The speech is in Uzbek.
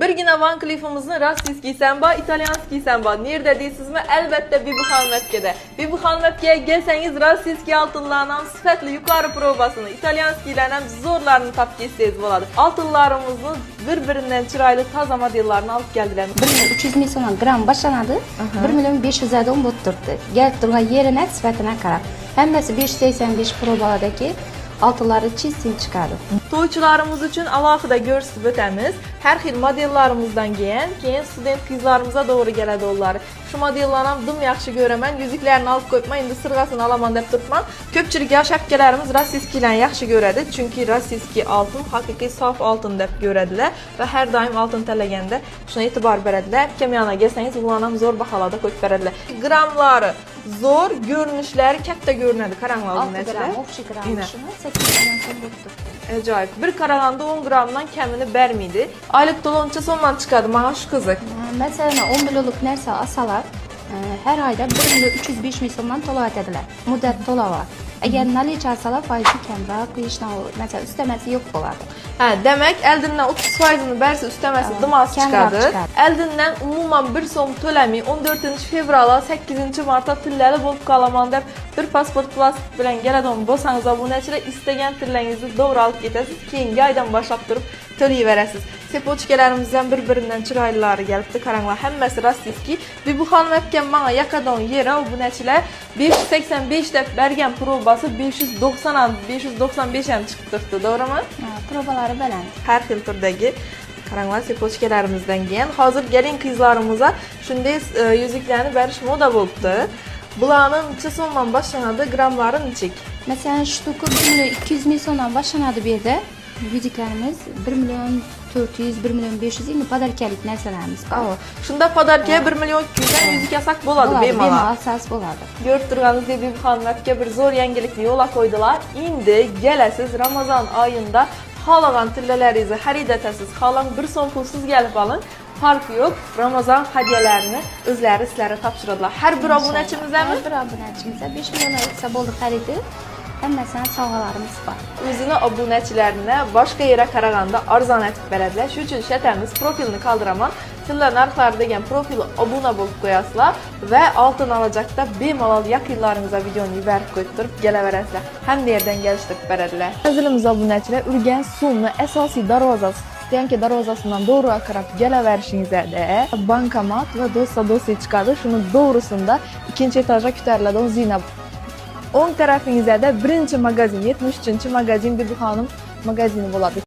Birgina Van Cleef'imizin rossiyskiy ba, italyanskiy ba. Nerede deysizmi? Elbette Bibuxan Webke'de. Bibuxan Webke'ye gelseniz rossiyskiy altınlarının sıfatlı yukarı probasını, italyanskiylerden zorlarını tap geçseniz boladı. Altınlarımızın birbirinden çıraylı taza modellerini alıp geldiler. 300 ming so'mdan gram başlanadı. 1.500.000 dan bo'lib turibdi. Gelib turgan yerine sifatına qarab. Hammasi 585 probalardagi altınları çizsin çıkardı. Toyçularımız için alohida ko'rsatib o'tamiz. Har xil modellarimizdan keyin student qizlarimizga doğru keladi ular. Shu modellarni ham dim yaxshi ko'raman. Yuzuklarni olib qo'yibman, endi sirg'asini olaman deb turibman. Ko'pchilik shapkalarimiz rossiyskilarni yaxshi ko'radi, chunki rossiyskiy oltin haqiqiy sof oltin deb ko'radilar va har doim oltin tanlaganda shuna e'tibor beradilar. Kamyona kelsangiz, ularni ham zo'r baholarda qo'yib beradilar. Grammlari zo'r, ko'rinishlari katta ko'rinadi. Qaranglar bunachilar. Общий gramı şunu 8 milyon so'm bo'lib turibdi. Ajoyib. Bir qaraganda 10 gramdan kamini bermeydi. Aylık to'lovuncha so'mdan chiqadi. Mana shu qiziq. Mesela 10 milyonluk narsa alsalar, her ayda 1.305 ming so'mdan to'lov etadilar. Muddat to'lovi. Agar nalicha alsalar foizi kamroq, qilishni mesela üstemesi yo'q bo'ladi. Ha, demek eldinden 30%'ını berse üstemesi dımas çıkadı. Eldinden umuman bir so'm to'lamay 14 fevral'a 8 mart'a tillali bo'lib qolaman deb bir pasport plastik bilan keladigan bo'lsangiz, obunachilar istagan tillangizni to'g'ri olib ketasiz. Keyingi oydan boshlab turib to'layverasiz. Sepochkalarimizdan bir-biridan chiroylilari kelibdi. Qaranglar, hammasi rossiyskiy. Bibuxan Webke menga yaqadon yeri obunachilar 585 deb bergan probasi 595 ham chiqib turibdi, to'g'rimi? Probaları baland. Har xil turdagi qaranglar sepochkalarimizdan keyin hozir gelin qizlarimizga shunday yuzuklarni berish moda bo'libdi. Bularning necha so'mdan boshlanadi, gramlari nechik? Mesela shtuka 1.200 ming so'mdan boshlanadi bu yerda. Yuzuklarimiz 1.400.000, 1.500.000 endi podarkalik narsalarimiz. Shunda podarka 1.200.000 dan yuzuk olsak bo'ladi, bemalol. Asas bo'ladi. Ko'rib turganingizdek, Bibuxan Webke bir zo'r yangilikni yo'lga qo'ydilar. Endi kelasiz Ramazon oyida xohlagan tillalaringizni xarid etasiz. Xohlang bir so'm pulsiz kelib olin. Farqi yo'q. Ramazon hadiyalarini o'zlari sizlarga topshiradilar. Har bir obunachimizdan Har bir obunachimizga 5 million etsa bo'ldi xaridi. Hammasidan sovg'alarimiz bor. O'zini obunachilarini boshqa yerga qaraganda arzon etib beradilar. Shuning uchun shatamiz profilni qoldiraman. Sizlar narxlari degan profilni obuna bo'lib qo'yasizlar va oltin olajakda bemalol yaqinlaringizga videoni yuborib qo'yib turib kelaverasizlar. Hamma yerdan kelishtirib beradilar. Azilimiz obunachilar Urganch Sumni asosiy darvozasi Stenka darvozasidan to'g'ri qarab kelaverishingizda bankomat va do'sta chiqadi. Shuni to'g'risida ikkinchi etajga ko'tariladigan zina. O'ng tarafingizda birinchi magazin, 73-magazin Bibuxanim magazini bo'ladi.